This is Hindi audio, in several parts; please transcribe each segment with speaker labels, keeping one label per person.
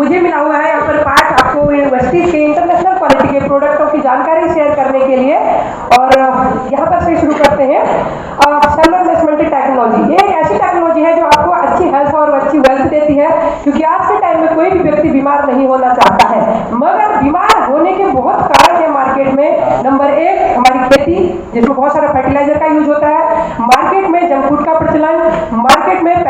Speaker 1: मुझे मिला हुआ है यहाँ पर पार्ट आपको यूनिवर्सिटी के इंटरनेशनल क्वालिटी के प्रोडक्टों की जानकारी शेयर करने के लिए। और यहाँ पर से शुरू करते हैं। सेलुलर इन्वेस्टमेंट टेक्नोलॉजी, ये एक ऐसी टेक्नोलॉजी है जो आपको अच्छी हेल्थ और अच्छी वेल्थ देती है, क्योंकि आज के टाइम में कोई भी व्यक्ति बीमार नहीं होना चाहता है, मगर बीमार होने के बहुत कारण है मार्केट में। नंबर 1 हमारी खेती, जिसमें बहुत सारा फर्टिलाइजर का यूज होता है, मार्केट में जंक फूड का प्रचलन, मार्केट में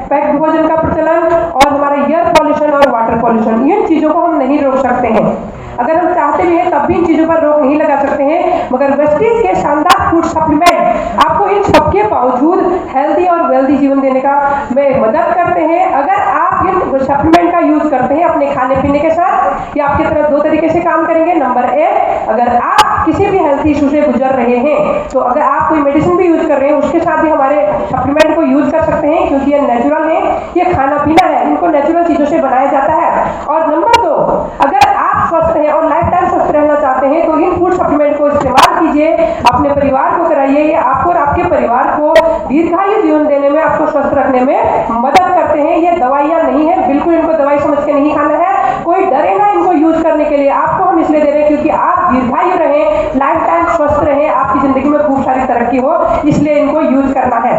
Speaker 1: पैक्ड भोजन का प्रचलन, और हमारा एयर पॉल्यूशन और वाटर पॉल्यूशन। इन चीजों को हम नहीं रोक सकते हैं, अगर हम चाहते भी हैं तब भी इन चीजों पर रोक नहीं लगा सकते हैं, मगर वेस्टीज के शानदार फूड सप्लीमेंट आपको इन सबके बावजूद हेल्दी और वेल्दी जीवन देने का में मदद करते हैं। अगर आप इन सप्लीमेंट का यूज करते हैं अपने खाने पीने के साथ, ये आपकी तरफ 2 तरीके से काम करेंगे। नंबर 1, अगर आप किसी भी हेल्थ इशू से गुजर रहे हैं, तो अगर आप कोई मेडिसिन भी यूज कर रहे हैं, उसके साथ भी हमारे सप्लीमेंट को यूज कर सकते हैं, क्योंकि ये नेचुरल है, ये खाना पीना है, इनको नेचुरल चीजों से बनाया जाता है। और नंबर 2, अगर आप स्वस्थ हैं और लाइफ टाइम स्वस्थ रहना चाहते हैं, तो इन फूड सप्लीमेंट को इस्तेमाल कीजिए, अपने परिवार को कराइए। ये आपको और आपके परिवार को दीर्घायु जीवन देने में, आपको स्वस्थ रखने में मदद करते हैं। ये दवाइयां नहीं है, बिल्कुल इनको दवाई समझ के नहीं खाना है, कोई डरे ना इनको यूज करने के लिए। आपको हम इसलिए दे रहे हैं क्योंकि आप दीर्घायु रहें, लाइफ टाइम स्वस्थ रहें, आपकी जिंदगी में खूब सारी तरक्की हो, इसलिए इनको यूज करना है।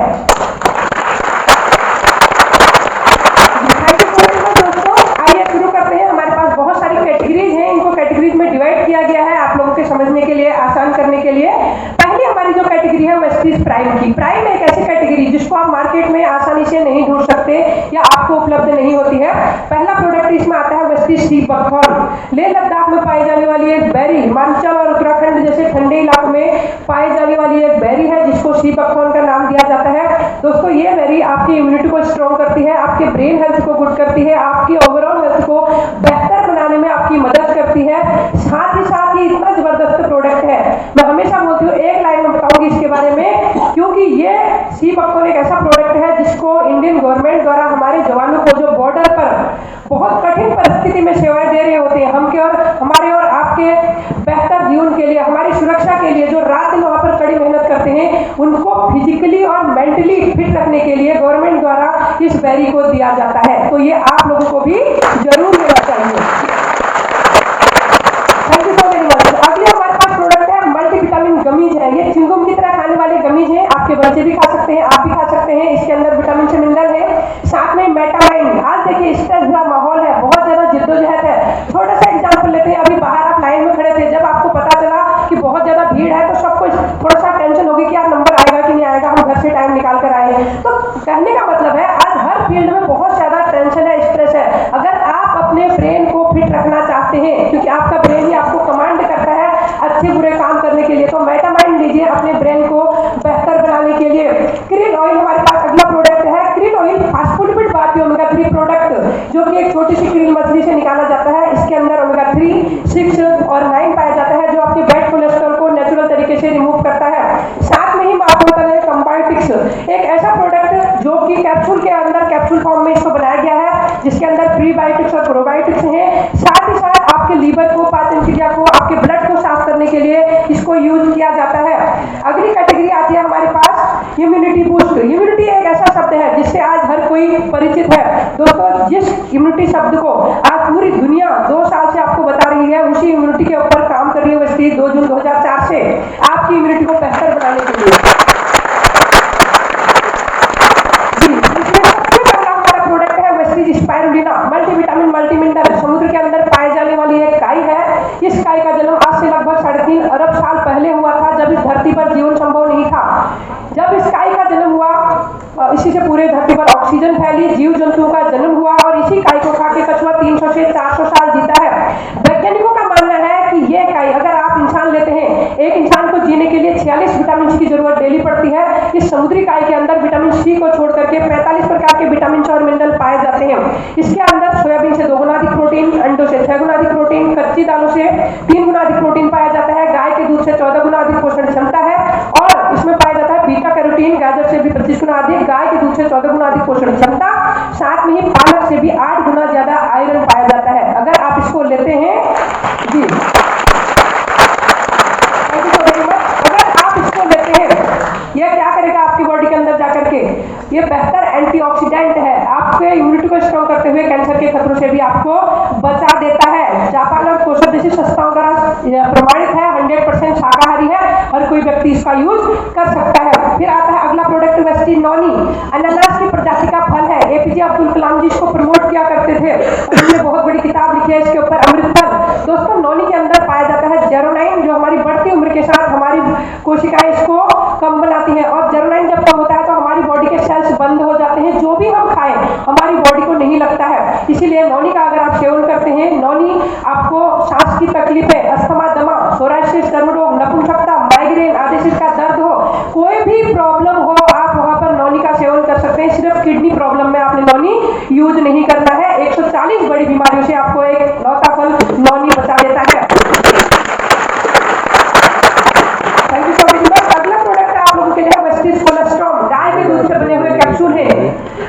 Speaker 1: कैटेगरीज हैं, इनको कैटेगरीज में डिवाइड किया गया है आप लोगों के समझने के लिए, आसान करने के लिए। पहली हमारी जो कैटेगरी है वेस्टीज प्राइम की। प्राइम एक ऐसी कैटेगरी जिसको आप मार्केट में आसानी से नहीं ढूंढ सकते या आपको उपलब्ध नहीं होती है। पहला प्रोडक्ट इसमें आता है Vestige sea buckthorn. Leh Ladakh में पाई जाने वाली एक बेरी, हिमाचल और उत्तराखंड जैसे ठंडे इलाकों में पाई जाने वाली एक बेरी है, जिसको सी बकथॉर्न का नाम दिया जाता है। दोस्तों, ये बेरी आपकी इम्यूनिटी को स्ट्रॉन्ग करती है, आपके ब्रेन हेल्थ को गुड करती है, आपकी ओवरऑल हेल्थ को बेहतर बनाने में आपकी मदद करती है। साथ ही साथ ये इतना जबरदस्त प्रोडक्ट है, मैं हमेशा बोलती हूँ, एक लाइन में बताऊंगी इसके बारे में, क्योंकि ये सी बकथॉर्न एक ऐसा प्रोडक्ट है जिसको इंडियन गवर्नमेंट द्वारा हमारे जवानों को जो बॉर्डर पर बहुत कठिन परिस्थिति में सेवाएं दे रहे होते हैं, हम के और हमारे और आपके बेहतर जीवन के लिए, हमारी सुरक्षा के लिए, जो रात दिन वहां पर कड़ी मेहनत करते हैं, उनको फिजिकली और मेंटली फिट रखने के लिए गवर्नमेंट द्वारा इस बेरी को दिया जाता है। तो ये आप लोगों को भी जरूर लेना चाहिए। Thank you so very much. अगले हमारे पास प्रोडक्ट है मल्टीविटामिन गमीज है। ये चिंगम की तरह खाने वाले गमीज हैं, आपके बच्चे भी खा सकते हैं, आप भी खा सकते हैं। इसके अंदर विटामिन से मिनरल है, साथ में मेटामाइन। आज देखिए स्ट्रेस भरा माहौल है, बहुत ज्यादा जिद्दोजहद है। छोटा सा एग्जाम्पल लेते हैं, अभी बाहर आप लाइन में खड़े थे, जब आपको पता चला कि बहुत ज्यादा भीड़ है, तो सबको थोड़ा सा टेंशन होगी कि यार नंबर आएगा कि नहीं आएगा, हम घर से टाइम निकाल कर आए हैं। तो कहने का मतलब है आज हर फील्ड में बहुत ज्यादा टेंशन है, स्ट्रेस है। अगर आप अपने ब्रेन को फिट रखना चाहते हैं, क्योंकि आपका ब्रेन ही आपको कमांड करता है अच्छे बुरे काम करने के लिए, तो मेटामाइन लीजिए अपने ब्रेन को बेहतर बनाने के लिए। क्रिल ऑयल हमारे पास अगला प्रोडक्ट है। क्रिल ऑयल फास्फोलिपिड बात ओमेगा 3 प्रोडक्ट, जो कि एक छोटी सी क्रिल मछली से निकाला जाता है। इसके अंदर ओमेगा 3, 6 और 9 पाया जाता है, जो आपके बैड कोलेस्ट्रॉल को नेचुरल तरीके से रिमूव करता है। साथ में ही मैं आपको बता दें कंबायोटिक्स, एक ऐसा प्रोडक्ट जो कि कैप्सूल के अंदर, कैप्सूल फॉर्म में इसको बनाया गया है, जिसके अंदर प्रीबायोटिक्स और प्रोबायोटिक्स हैं। साथ ही साथ आपके लीवर को, पाचन क्रिया को, आपके ब्लड को साफ करने के लिए इसको यूज किया जाता है। अगली कैटेगरी आती है हमारे पास इम्यूनिटी बूस्ट। इम्यूनिटी एक ऐसा शब्द है जिससे आज हर कोई परिचित है। दोस्तों, जिस इम्यूनिटी शब्द को आज पूरी दुनिया 2 साल से आपको बता रही है, उसी इम्यूनिटी के ऊपर काम कर रही है वेस्टीज 2 जून 2004 से आपकी इम्यूनिटी को बेहतर बनाने के लिए। स्पाइरुलिना मल्टीविटामिन मल्टीमिनरल, समुद्र के अंदर पाए जाने वाली एक काई है। इस काई का जन्म आज से लगभग 3.5 अरब साल पहले हुआ था, जब इस धरती पर जीवन संभव नहीं था। जब इस काई का जन्म हुआ, इसी से पूरे धरती पर ऑक्सीजन फैली, जीव जंतुओं का जन्म हुआ, और इसी काई को खा के कछुआ 300 से 400 साल जीता है। वैज्ञानिकों का मानना है कि ये काई, अगर आप इंसान लेते हैं, एक इंसान को जीने के लिए 46 विटामिन सी की जरूरत डेली पड़ती है। इस समुद्री काई के अंदर विटामिन सी को छोड़ करके 45 प्रकार के विटामिन और मिनरल पाए जाते हैं। इसके अंदर सोयाबीन से 2 गुना अधिक प्रोटीन, अंडों से 6 गुना अधिक प्रोटीन, कच्ची दालों से 3 गुना अधिक प्रोटीन पाया जाता है, गाय के दूध से 14 गुना अधिक पोषण क्षमता है, और इसमें पाया जाता है बीटा कैरोटीन, गाजर से भी 25 गुना अधिक, गाय के दूध से 14 गुना अधिक पोषण क्षमता, साथ में ही पालक से भी 8 गुना ज्यादा आयरन पाया जाता है। अगर आप इसको लेते हैं जी, अगर आप इसको लेते हैं, यह क्या करेगा आपकी बॉडी के अंदर जाकर के, ये बेहतर एंटीऑक्सीडेंट है, आपके इम्यूनिटी को स्ट्रॉन्ग करते हुए हुए कैंसर के खतरों से भी आपको बचा देता है। जापान और कोशा जैसी संस्थाओं द्वारा प्रमाणित है, 100% शाकाहारी है, हर कोई व्यक्ति इसका यूज कर सकता है। फिर आता है अगला प्रोडक्ट वेस्टीज नॉनी, अनानास की प्रजाति का फल है। एपीजे अब्दुल कलाम जी इसको प्रमोट किया करते थे, उन्होंने बहुत बड़ी किताब लिखी है इसके ऊपर, अमृत फल। दोस्तों नॉनी के अंदर पाया जाता है जेरोनाइन, जो हमारी बढ़ती उम्र के साथ हमारी कोशिकाएं इसको कम बनाती है, और जेरोनाइन जब कम होता है तो हमारी बॉडी के सेल्स बंद हो जाते हैं, जो भी हम खाएं हमारी बॉडी को नहीं लगता है। इसीलिए नॉनी का अगर आप सेवन करते हैं, नॉनी आपको सांस की तकलीफें, अस्थमा, दमा, सोराइसिस, चर्म रोग, नपुंसकता, माइग्रेन आदि से का दर्द हो, कोई भी प्रॉब्लम हो, आप वहां पर नॉनी का सेवन कर सकते हैं। सिर्फ किडनी प्रॉब्लम में आपने नॉनी यूज नहीं करना है। 140 बड़ी बीमारियों से आपको एक लौता फल नॉनी बचा देता है। Thank you so much. अगला प्रोडक्ट आप लोगों के लिए वेस्टीज कोलेस्ट्रॉल, गाय के दूध से बने हुए कैप्सूल है।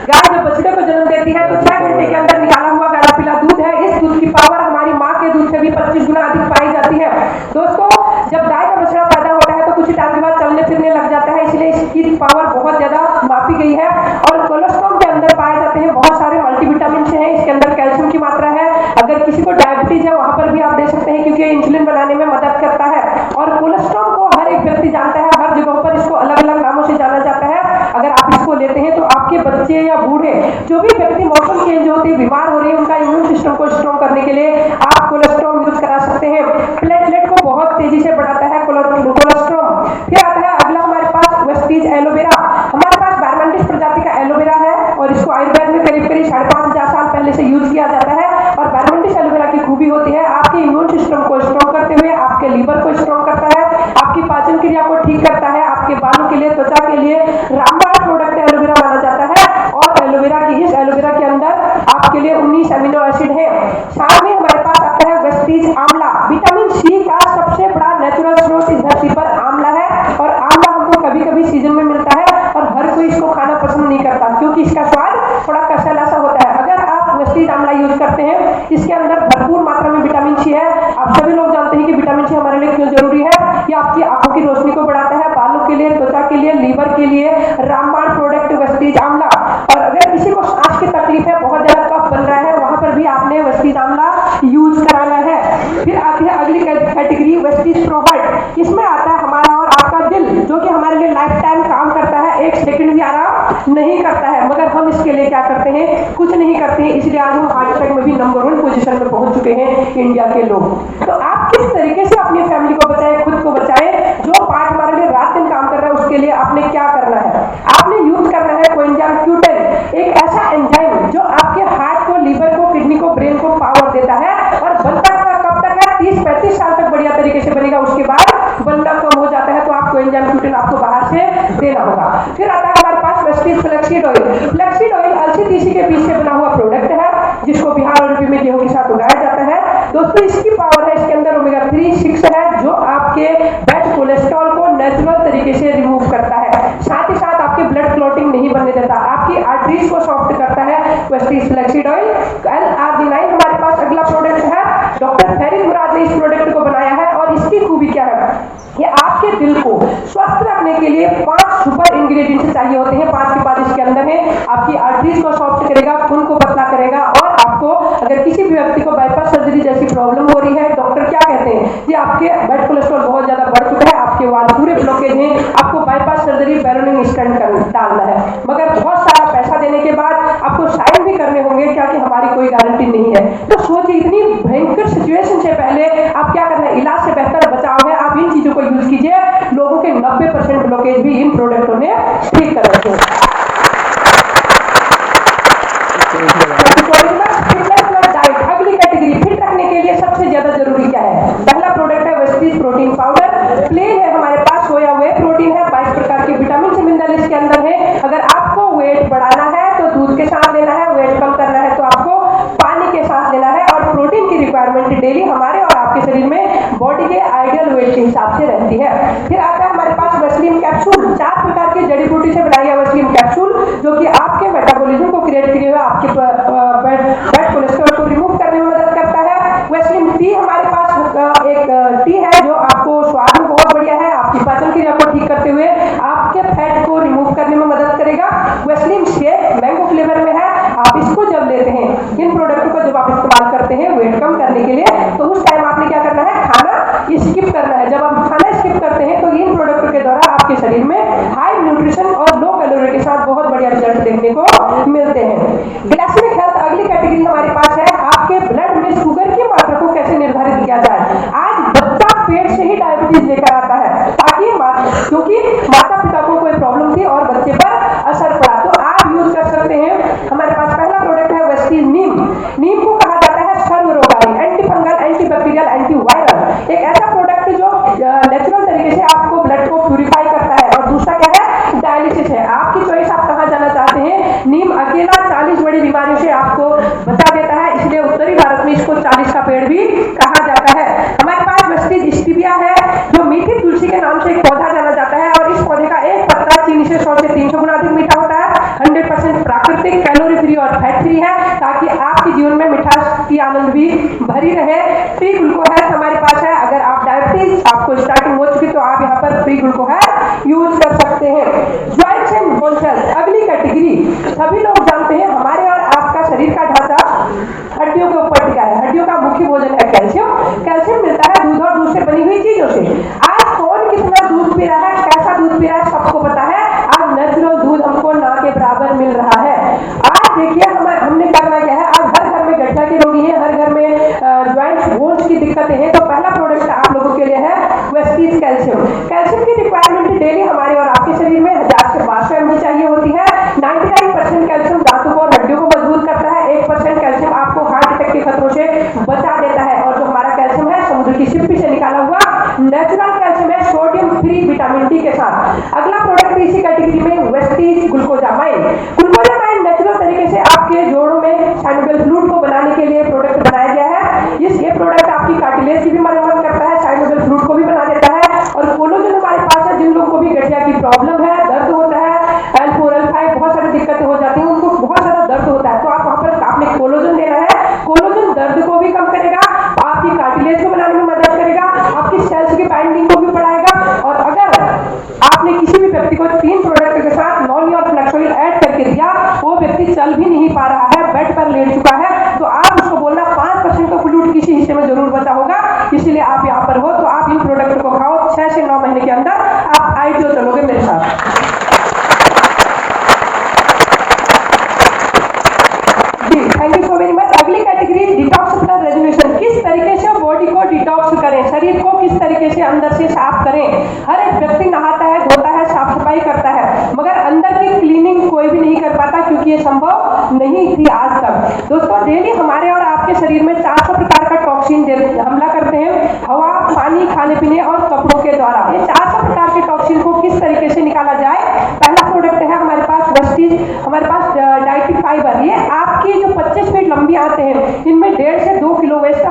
Speaker 1: गाय जब बछड़े को जन्म देती है तो 6 घंटे के अंदर निकाला हुआ गाढ़ा पीला दूध है। इस दूध की पावर हमारी माँ के दूध से भी 25 गुना अधिक पाई जाती है। दोस्तों जब गाय का बछड़ा पैदा होता है तो कुछ टाइम के बाद चलने फिरने लग जाता है, इसलिए इसकी पावर बहुत ज्यादा मापी गई है। और कोलेस्ट्रॉल के अंदर पाए जाते हैं बहुत सारे मल्टीविटामिन हैं, इसके अंदर कैल्शियम की मात्रा है। अगर किसी को डायबिटीज है वहां पर भी आप दे सकते हैं, क्योंकि इंसुलिन बनाने में मदद करता है। और कोलेस्ट्रॉल को हर एक व्यक्ति जानता है, हर जगहों पर इसको अलग अलग नामों से जाना जाता है। अगर आप इसको लेते हैं तो आपके बच्चे या बूढ़े, जो भी व्यक्ति मौसम चेंज होते हैं बीमार हो रहे हैं, उनका इम्यून सिस्टम को स्ट्रॉन्ग करने के लिए आप कोलेस्ट्रॉल यूज करा सकते हैं। प्लेटलेट को बहुत तेजी से बढ़ाता है कोलेस्ट्रॉल। फिर आता है अगला हमारे पास वेस्टीज एलोवेरा। हमारे पास बारमेंटिस प्रजाति का एलोवेरा है और इसको आयुर्वेद में करीब 5,500 साल पहले से यूज किया जाता है। और बारमेंटिस एलोवेरा की खूबी होती है आपके इम्यून सिस्टम को स्ट्रॉन्ग करते हुए आपके लीवर को स्ट्रॉन्ग करता है, आपकी पाचन क्रिया को ठीक करता है, आपके बालों के लिए, त्वचा के लिए रामबाण प्रोडक्ट एलोवेरा माना जाता है। और एलोवेरा की इस एलोवेरा के अंदर आपके लिए 19 अमीनो एसिड है। साथ में हमारे पास आता है वेस्टीज आंवला। विटामिन सी का सबसे बड़ा नेचुरल स्रोत इस धरती पर आंवला है, और आंवला हमको कभी कभी सीजन में मिलता है और हर कोई इसको खाना पसंद नहीं करता, क्योंकि इसका स्वाद थोड़ा कसैला सा होता है। अगर आप वेस्टीज आंवला यूज करते हैं, इसके अंदर भरपूर मात्रा में विटामिन सी है। आप सभी लोग जानते हैं कि विटामिन सी हमारे लिए क्यों जरूरी है। ये आपकी आंखों की रोशनी को बढ़ाता है, बालों के लिए, त्वचा के लिए, लीवर के लिए रामबाण प्रोडक्ट वेस्टीज आंवला। और अगर किसी को सांस की तकलीफ है, बहुत ज्यादा कफ बन रहा है, वहां पर भी आपने वेस्टीज आंवला यूज कराना है। फिर आती है अगली कैटेगरी वेस्टीज प्रोहर्ट। इसमें आता है हमारा और आपका दिल, जो कि हमारे लिए लाइफ टाइम काम करता है, 1 सेकंड भी आराम नहीं करता है, मगर हम इसके लिए क्या करते हैं, कुछ नहीं करते हैं। इसलिए आज हम हार्ट अटैक में भी नंबर 1 पोजीशन में पहुंच चुके हैं इंडिया के लोग। तो आप किस तरीके से अपनी फैमिली को बचाएं, खुद को बचाएं। जो पार्ट हमारे लिए रात दिन काम कर रहा है, उसके लिए आपने क्या करना है, आपने यूज करना है कोएंजाइम Q10, एक ऐसा एंजाइम जो आपके हार्ट को, लीवर को, किडनी को, ब्रेन को पावर देता है। और बनता कब तक है, 30-35 साल तक बढ़िया तरीके से बनेगा, उसके बाद बनना कम हो जाता है। तो आपको एंजाइम Q10 आपको बाहर से देना होगा। फिर आता है हमारे पास Vestige flaxseed oil. Flaxseed oil अलसी तीसी के बीज से बना हुआ प्रोडक्ट है, जिसको बिहार और यूपी में गेहूं के साथ उगाया जाता है। दोस्तों इसकी पावर है, इसके अंदर ओमेगा 3, 6 है, जो आपके बैड कोलेस्ट्रॉल को नेचुरल तरीके से रिमूव करता है। साथ ही साथ आपके ब्लड क्लॉटिंग नहीं बनने देता, आपकी आर्टरीज को सॉफ्ट करता है वेस्टीज फ्लैक्सीड ऑयल। L-arginine हमारे पास अगला प्रोडक्ट है। डॉक्टर फरीद मुराद ने इस प्रोडक्ट को बनाया है, और इसकी खूबी क्या है, ये आपके दिल को स्वस्थ रखने के लिए 5 सुपर इंग्रेडिएंट्स चाहिए होते हैं। 5 के बाद इसके अंदर है, आपकी आर्टरीज को सॉफ्ट करेगा, खून को पतला करेगा, और आपको अगर किसी भी व्यक्ति को बाईपास सर्जरी जैसी प्रॉब्लम हो रही है, डॉक्टर क्या कहते हैं कि आपके ब्लड कोलेस्ट्रॉल बहुत ज्यादा बढ़ चुका है, आपके वाल पूरे ब्लॉकेज हैं, आपको बाईपास सर्जरी बैलोनिंग स्टेंट डालना है, मगर बहुत सारा पैसा देने के बाद आपको साइन भी करने होंगे, क्या कि हमारी कोई गारंटी नहीं है। तो सोचिए, इतनी भयंकर सिचुएशन से पहले आप क्या करना है, इलाज से बेहतर बचाव है। आप इन चीजों को यूज कीजिए, लोगों के 90% ब्लॉकेज भी इन प्रोडक्टों ने ठीक कर रखे हैं। अगली कैटेगरी, फिट रखने के लिए सबसे ज्यादा जरूरी क्या है, पहला प्रोडक्ट है वेस्टीज प्रोटीन पाउडर। प्लेन है हमारे पास, सोया हुए प्रोटीन है, 22 प्रकार के विटामिन से मिनरल इसके अंदर है। अगर आपको वेट बढ़ाना है तो दूध के साथ लेना है, वेट कम करना है तो आपको पानी के साथ लेना है। और प्रोटीन की रिक्वायरमेंट डेली हमारे और आपके शरीर में बॉडी के आइडियल वेट के हिसाब से रहती है। फिर आता है हमारे पास वेस्लिन कैप्सूल, 4 प्रकार की जड़ी बूटी से बनाई है वेस्लिन कैप्सूल, जो कि आपके मेटाबॉलिज्म को क्रिएट किए हुए आपके बैड कोलेस्ट्रॉल को रिमूव करने में मदद करता है। वेस्लिन टी हमारे पास एक टी है, जो आपको स्वाद में बहुत बढ़िया है, आपकी पाचन क्रिया को ठीक करते हुए आपके फैट को रिमूव करने में मदद करेगा। वेस्लिन शेक मैंगो फ्लेवर में है, आप इसको जब लेते हैं, इन इस्तेमाल करते हैं वेट कम करने के लिए, तो उस टाइम आपने क्या करना है, खाना स्किप करना है। जब आप खाना स्किप करते हैं तो इन प्रोडक्ट के द्वारा आपके शरीर में हाई न्यूट्रिशन और लो कैलोरी के साथ बहुत बढ़िया रिजल्ट देखने को मिलते हैं। ग्लाइसेमिक हेल्थ अगली कैटेगरी हमारे पास है, आपके ब्लड में शुगर की मात्रा को कैसे निर्धारित किया जाए। आज बच्चा पेट से ही डायबिटीज लेकर आता है, ताकि क्योंकि माता पिता को कोई प्रॉब्लम थी और बच्चे पर असर पड़ा, तो आप यूज कर सकते हैं। हमारे पास पहला प्रोडक्ट है वेस्टीज नीम। नीम को कहा जाता है सर्वरोगकारी, anti fungal, anti bacterial, anti viral, एक ऐसा प्रोडक्ट जो नेचुरल तरीके से आपको ब्लड को प्यूरिफाई करता है। और दूसरा क्या है, डायलिसिस है। आपकी चॉइस, आप कहाँ जाना चाहते हैं। नीम अकेला 40 बड़ी बीमारियों से आपको बचा देता है, इसलिए उत्तरी भारत में इसको 40 का पेड़ भी कहा जाता है। हमारे पास वेस्टीज स्टीविया है, जो मीठी तुलसी के नाम से एक पौधा जाना जाता है, और इस पौधे का एक पत्ता चीनी से 100 से 300 गुना अधिक मीठा होता है। 100% प्राकृतिक, कैलोरी फ्री और फैट फ्री है, ताकि आपके जीवन में मिठास की आनंद भी भरी रहे। फ्री ग्लूको हेल्थ हमारे पास है। अगर आप डायबिटीज आपको स्टार्टिंग हो चुकी तो आप यहाँ पर फ्री ग्लूको हेल्थ यूज कर सकते हैं। जॉइंट्स एंड बोन्स हेल्थ अगली कैटेगरी। सभी लोग जानते हैं हमारे और आपका शरीर का ढांचा हड्डियों के ऊपर टिका है। हड्डियों का मुख्य भोजन है कैल्शियम। कैल्शियम मिलता है दूध और दूध से बनी हुई चीजों से। आज कौन कितना दूध पी रहा है, कैसा दूध पी रहा है, सबको पता है। आज नेचुरल दूध हमको ना के बराबर मिल रहा है। आज देखिए हमने करना क्या है, आज हर घर में गठिया के रोगी है, हर घर में जॉइंट्स बोन्स की दिक्कतें हैं, तो पहला प्रोडक्ट आप लोगों के लिए है वेस्टीज कैल्शियम। कैल्शियम की रिक्वायरमेंट डेली हमारे और आपके शरीर में 1000 से 1200 mg चाहिए होती है। 99% कैल्शियम दांतों को और हड्डियों को मजबूत करता है। 1% कैल्शियम आपको हार्ट अटैक के खतरों से बचा देता है। और जो हमारा कैल्शियम है समुद्र की शिप्पी से निकाला हुआ नेचुरल कैल्शियम है, सोडियम फ्री विटामिन डी के साथ। अगला प्रोडक्ट इसी कैटेगरी में वेस्टीज ग्लूकोजामाइन। ग्लूकोजामाइन नेचुरल तरीके से आपके जोड़ों में साइनोवियल फ्लूइड को बनाने के लिए प्रोडक्ट बनाया गया है। ये प्रोडक्ट आपकी कार्टिलेज की भी मरम्मत करता है, साइनोवियल फ्लूइड को भी बना देता है। और कोलेजन हमारे पास है, जिन लोगों को भी गठिया की प्रॉब्लम है, दर्द होता है, L4 L5 बहुत सारी दिक्कतें हो जाती हैं, उनको बहुत ज्यादा दर्द होता है, तो आप वहां पर आपने कोलेजन देना है। कोलेजन दर्द को भी कम करेगा, आपकी कार्टिलेज को बनाने में मदद करेगा, आपकी सेल्स की बाइंडिंग को भी बढ़ाएगा। और अगर आपने किसी भी व्यक्ति को 3 प्रोडक्ट के साथ नॉन और फ्लेक्सोइल ऐड करके दिया, वो व्यक्ति चल भी नहीं पा रहा है, बेड पर लेट चुका है, तो आप उसको बोलना 5% का फ्लूइड किसी हिस्से में जरूर बचा होगा, इसलिए आप यहाँ पर हो। तो आप इन प्रोडक्ट को खाओ, 6 से 9 महीने के अंदर आप आईटीओ चलोगे मेरे साथ। Thank you so very much. अगली कैटेगरी डिटॉक्स प्लस रेजुनेशन। किस तरीके से बॉडी को डिटॉक्स करें, शरीर को किस तरीके से अंदर से साफ करें। हर एक व्यक्ति नहाता है, धोता है, साफ सफाई करता है, मगर अंदर की क्लीनिंग कोई भी नहीं कर पाता, क्योंकि ये संभव नहीं थी आज तक। दोस्तों डेली हमारे और आपके शरीर में 400 प्रकार का टॉक्सिन हमला करते हैं, हवा, पानी, खाने पीने और कपड़ों के द्वारा। ये 400 प्रकार के टॉक्सिन को किस तरीके से निकाला जाए। पहला प्रोडक्ट है हमारे पास वेस्टीज, हमारे पास डाइटरी फाइबर। ये आपकी जो 25 फीट लंबी आते हैं, इनमें 1.5 से 2 किलो वेस्ट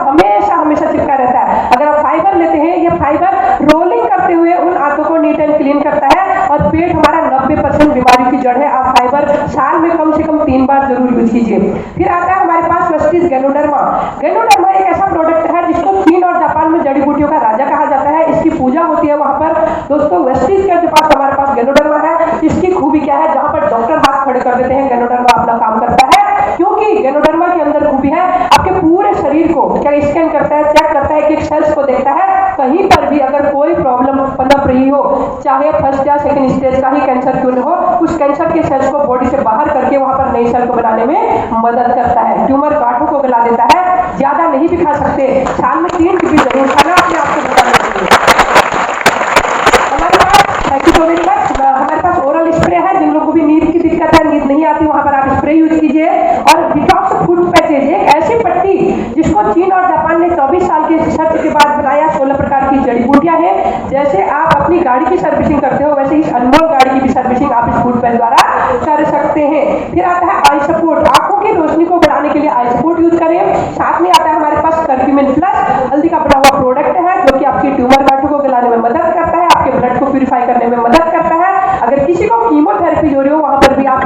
Speaker 1: हमेशा चिपका रहता है। अगर आप फाइबर लेते हैं, ये फाइबर रोलिंग करते हुए उन आंतों को नीट एंड क्लीन करता है। और पेट हमारा 90% बीमारी की जड़ है। आप फाइबर साल में कम से कम 3 बार जरूर यूज कीजिए। फिर आता है हमारे पास वेस्टीज गैनोडर्मा। गैनोडर्मा एक ऐसा प्रोडक्ट है जिसको चीन और जापान में जड़ी बूटियों का राजा कहा जाता है। इसकी पूजा होती है वहां पर। दोस्तों वेस्टीज के पास हमारे पास गैनोडर्मा है। इसकी खूबी क्या है, जहां पर डॉक्टर हाथ खड़े कर देते हैं, गैनोडर्मा अपना काम करता है, क्योंकि गैनोडर्मा के अंदर खूबी है, आपके पूरे शरीर को क्या स्कैन करता है, चेक करता है, कि सेल्स को देखता है, कहीं पर भी अगर कोई प्रॉब्लम पनप रही हो, चाहे फर्स्ट या सेकंड स्टेज का ही कैंसर क्यों न हो, उस कैंसर के सेल्स को बॉडी से बाहर करके वहां पर नई सेल को बनाने में मदद करता है। ट्यूमर गांठों को गला देता है। ज्यादा नहीं भी खा सकते, साल में 3 टीबी जरूर खाना, अपने आप को बताना चाहिए। हमारे पास ओरल स्प्रे है, जिन लोगों को भी नींद की दिक्कत है, नींद नहीं आती, वहां पर आप स्प्रे यूज कीजिए। और डिटॉक्स फूड पैचेज, एक ऐसी पट्टी जिसको चीन और जापान ने 24 साल के रिसर्च के बाद बनाया। 16 प्रकार की जड़ी बूटियां हैं। जैसे आप अपनी गाड़ी की सर्विसिंग करते हो, वैसे इस अनमोल गाड़ी की भी सर्विसिंग आप इस फूड पैच द्वारा कर सकते हैं। फिर आता है आई सपोर्ट, आंखों की रोशनी को बढ़ाने के लिए आई सपोर्ट यूज करें। साथ में आता है हमारे पास कर्क्यूमिन प्लस, हल्दी का बना हुआ प्रोडक्ट है, जो कि आपकी ट्यूमर गांठों को गलाने में मदद करता है, आपके ब्लड को प्यूरिफाई करने में मदद करता है। अगर किसी को कीमोथेरेपी हो रही हो, वहां पर भी आप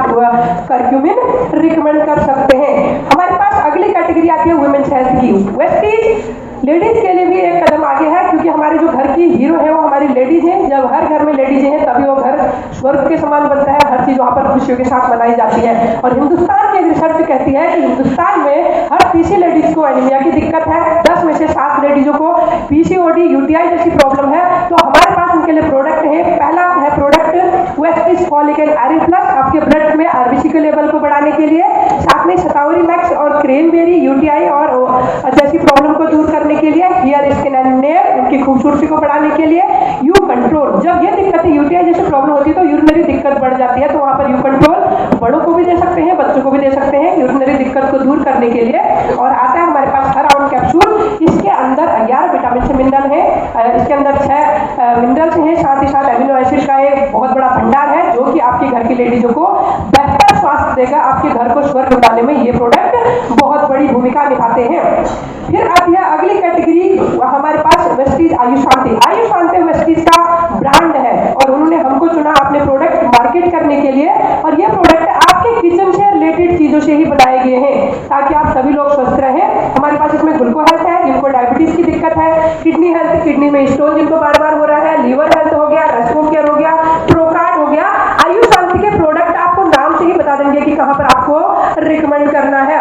Speaker 1: कर्क्यूमिन रिकमेंड कर सकते हैं। हमारे पास अगली कैटेगरी आती है वुमेन्स हेल्थ की। वेस्टीज लेडीज के लिए भी एक कदम आगे है, क्योंकि हमारे जो घर की हीरो है वो हमारी लेडीज हैं। जब हर घर में लेडीज हैं तभी वो घर स्वर्ग के समान बनता है, हर चीज वहाँ पर खुशियों के साथ मनाई जाती है। और हिंदुस्तान की रिसर्च कहती है कि हिंदुस्तान में हर तीसरी लेडीज को एनीमिया की दिक्कत है, 10 में से 7 लेडीजों को पीसीओडी यूटीआई जैसी प्रॉब्लम है। तो हमारे पास उनके लिए प्रोडक्ट है। पहला है product Vestige follicle iron plus, आपके ब्लड में आरबीसी के लेवल को बढ़ाने के लिए, साथ में शतावरी मैक्स और क्रेनबेरी यूटीआई और जैसी प्रॉब्लम को दूर करने के लिए, हेयर स्किन एंड नेल उनकी खूबसूरती को बढ़ाने के लिए, यू कंट्रोल, जब ये दिक्कत यूटीआई जैसी प्रॉब्लम होती है तो यूरिनरी दिक्कत बढ़ जाती है, तो वहां पर यू कंट्रोल बड़ों को भी दे सकते हैं, बच्चों को भी दे सकते हैं यूरिनरी दिक्कत को दूर करने के लिए। और आता है हमारे पास हर राउंड कैप्सूल, इसके अंदर 11 विटामिन से मिनरल है, इसके अंदर 6 मिनरल्स हैं, साथ ही साथ एमिनो एसिड का एक बहुत बड़ा भंडार है जो कि आपके घर की लेडीजों को बेहतर स्वास्थ्य देगा, आपके घर को स्वर्ग बनाने में ये प्रोडक्ट बहुत बड़ी भूमिका निभाते हैं। फिर आती है अगली कैटेगरी, हमारे पास वेस्टीज आयुशांति। आयुशांति वेस्टीज का ब्रांड है और उन्होंने हमको चुना अपने प्रोडक्ट मार्केट करने के लिए, और ये प्रोडक्ट आपके किचन से रिलेटेड चीजों से ही बनाए गए हैं ताकि आप सभी लोग स्वस्थ रहें। हमारे पास इसमें ग्लूको हेल्थ है, जिनको डायबिटीज की दिक्कत है, किडनी हेल्थ, किडनी में स्टोन जिनको बार बार हो रहा है, लीवर हेल्थ हो गया, रेस्टोरेंट केयर हो गया, प्रोकार्ड हो गया। आयुशांति के प्रोडक्ट आपको नाम से ही बता देंगे कि कहां पर आपको रिकमेंड करना है।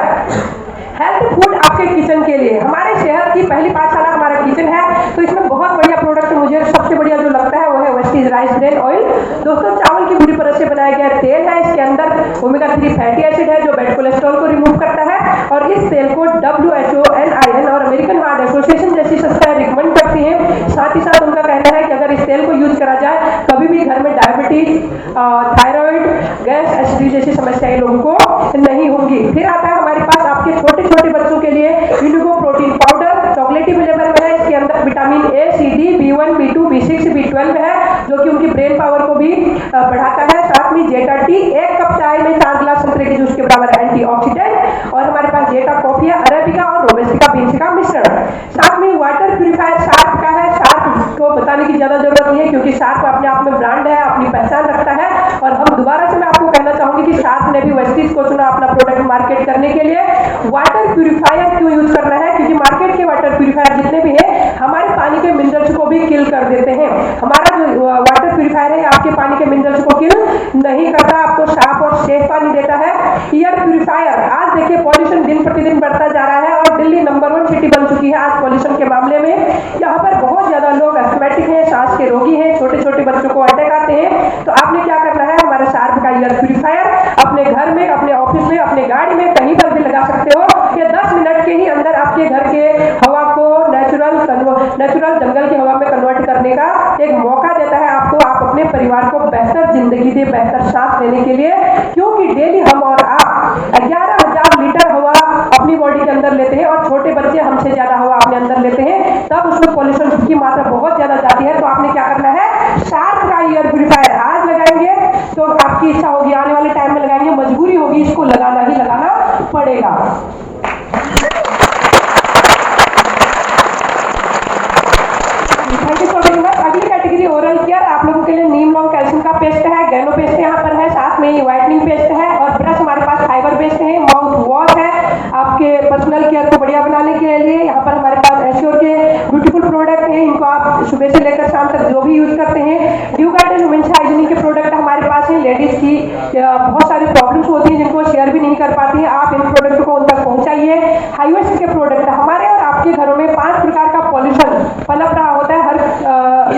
Speaker 1: हेल्थ फूड आपके किचन के लिए, हमारे शहर की पहली पाठशाला हमारा किचन है, तो इसमें बहुत बढ़िया प्रोडक्ट मुझे सबसे बढ़िया जो लगता है वो है वेस्टीज राइस ब्रेन ऑयल। दोस्तों, चावल की बुरी परत से बनाया गया तेल है, इसके अंदर ओमेगा 3 फैटी एसिड है जो बैड कोलेस्ट्रॉल को रिमूव करता है, और इस तेल को WHO, NIN और अमेरिकन हार्ट एसोसिएशन जैसी संस्थाएं रिकमेंड करती हैं। साथ ही साथ उनका कहना है कि अगर इस तेल को यूज करा जाए कभी भी घर में डायबिटीज, थायराइड, गैस, एसिडिटी जैसी समस्याएं लोगों को नहीं होंगी। फिर आता है हमारे पास आपके छोटे छोटे बच्चों के लिए यूनिगो प्रोटीन पाउडर, चॉकलेटी फ्लेवर में है, इसके अंदर vitamin A, C, D, B1, B2, B6, B12 है जो कि उनकी ब्रेन पावर को भी बढ़ाता है। साथ में जेटा टी, 1 कप चाय में 4 गिलास संतरे के जूस के बराबर एंटीऑक्सीडेंट, और हमारे पास जेटा कॉफी है, अरेबिका और रोबस्टिका बीन्स का मिश्रण। साथ में वाटर प्यूरिफायर शार्प का है, शार्प को बताने की ज्यादा जरूरत नहीं है क्योंकि शार्प अपने आप में ब्रांड है, अपनी पहचान रखता है। और हम दोबारा से मैं आपको कहना चाहूंगी कि शार्प ने भी वेस्टीज को चुना अपना प्रोडक्ट मार्केट करने के लिए। वाटर प्यूरिफायर क्यों यूज करना है? क्योंकि मार्केट के वाटर प्यूरिफायर जितने भी हैं हमारे पानी के मिनरल्स को भी किल कर देते हैं। हमारा जो वाटर प्यूरिफायर है आपके पानी के मिनरल्स को किल नहीं करता, आपको साफ और सेफ पानी देता है। एयर प्यूरिफायर, आज देखिए पॉल्यूशन दिन प्रतिदिन बढ़ता जा रहा है और दिल्ली नंबर 1 सिटी बन चुकी है आज पॉल्यूशन के मामले में। यहाँ पर बहुत ज्यादा लोग एस्थमेटिक हैं, सांस के रोगी हैं, छोटे छोटे बच्चों को अटैक आते हैं। तो आपने क्या करना है, हमारा शार्प का एयर प्यूरिफायर अपने घर में, अपने ऑफिस में, अपने गाड़ी में कहीं पर भी लगा सकते हो। ये 10 मिनट के ही अंदर आपके घर के हवा को नेचुरल जंगल की हवा में कन्वर्ट करने का एक मौका देता है आपको। आप अपने परिवार को बेहतर जिंदगी दे, बेहतर सांस लेने के लिए, क्योंकि डेली हम और आप 11,000 लीटर हवा अपनी बॉडी के अंदर लेते हैं और छोटे बच्चे हमसे ज्यादा हवा अपने अंदर लेते हैं, तब उसमें पॉल्यूशन की मात्रा बहुत ज्यादा जाती है। तो आपने क्या करना है, शार्प का एयर प्यूरिफायर आज लगाएंगे तो आपकी इच्छा होगी आने वाले टाइम में लगाएंगे, मजबूरी होगी, इसको लगाना ही लगाना पड़ेगा। अगली कैटेगरी ओरल केयर, आप लोगों के लिए नीम लॉन्ग कैल्शियम का पेस्ट है, गैनो पेस्ट यहाँ पर है, साथ में व्हाइटनिंग पेस्ट है, और ब्रश हमारे पास फाइबर पेस्ट है, माउथ वॉश है आपके पर्सनल केयर को बढ़िया बनाने के लिए। यहाँ पर हमारे पास एश्योर के ब्यूटीफुल प्रोडक्ट है, इनको आप सुबह से लेकर शाम तक जो भी यूज करते हैं। ड्यू गार्डन वुमेन्स हाइजीनिक के प्रोडक्ट हमारे पास है। लेडीज की बहुत सारी प्रॉब्लम्स होती हैं जिनको शेयर भी नहीं कर पाती है, आप इन प्रोडक्ट को उन तक पहुंचाइए। हाईवेस्ट के प्रोडक्ट हमारे और आपके घरों में 5 प्रकार का पॉल्यूशन पनप रहा होता है हर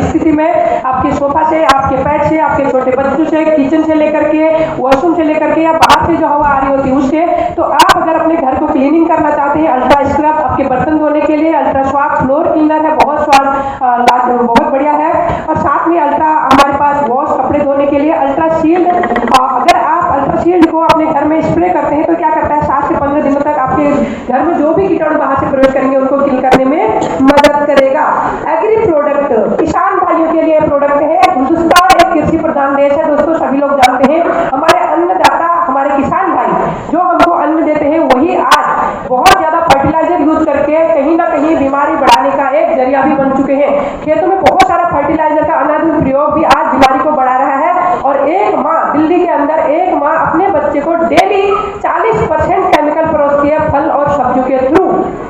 Speaker 1: स्थिति में, आपके सोफा से, आपके पेट से, आपके छोटे बच्चों से, किचन से लेकर के, वॉशरूम से लेकर के, या बाहर से जो हवा आ रही होती है उससे। तो आप अगर अपने घर को क्लीनिंग करना चाहते हैं, अल्ट्रा स्क्रब आपके बर्तन धोने के लिए, अल्ट्रा स्वाग फ्लोर क्लीनर है, बहुत बढ़िया है, और साथ में अल्ट्रा हमारे पास वॉश कपड़े धोने के लिए अल्ट्रा शील्ड। अगर आप अल्ट्रा शील्ड को अपने घर में स्प्रे करते हैं तो क्या करता है, 7 से 15 दिनों तक आपके घर में जो भी कीटाणु बाहर से प्रवेश करेंगे उनको किल करने में मदद करेगा। एग्री प्रोडक्ट किसान भाइयों के लिए प्रोडक्ट है। हिंदुस्तान एक कृषि प्रधान देश है दोस्तों, सभी लोग जानते हैं। हमारे अन्नदाता, हमारे किसान भाई जो हमको अन्न देते हैं, वही आज बहुत ज्यादा फर्टिलाइजर यूज करके कहीं ना कहीं बीमारी बढ़ाने का एक जरिया भी बन चुके हैं। खेतों में बहुत सारा फर्टिलाइजर का अनाधिकृत प्रयोग भी आज बीमारी को बढ़ा रहा है। और एक माँ, दिल्ली के अंदर एक माँ अपने बच्चे को डेली 40% केमिकल परोसती है फल और सब्जियों के थ्रू,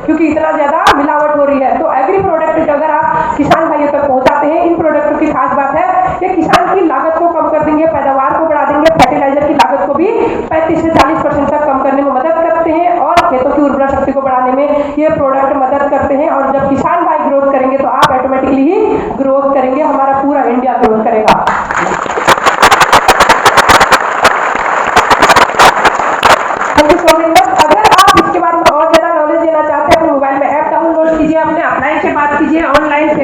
Speaker 1: क्योंकि इतना ज्यादा मिलावट हो रही है। तो एग्री प्रोडक्ट अगर आप किसान भाइयों तक पहुंचाते हैं, इन प्रोडक्टों की खास बात है कि किसान की लागत को कम कर देंगे, पैदावार ये प्रोडक्ट मदद करते हैं। और जब किसान भाई ग्रोथ करेंगे तो आप ऑटोमेटिकली ही ग्रोथ करेंगे, हमारा पूरा इंडिया ग्रोथ करेगा। Thank you so much. अगर आप इसके बारे में और ज्यादा नॉलेज लेना चाहते हैं, अपने मोबाइल में ऐप डाउनलोड कीजिए, अपने अपलाइन से बात कीजिए, ऑनलाइन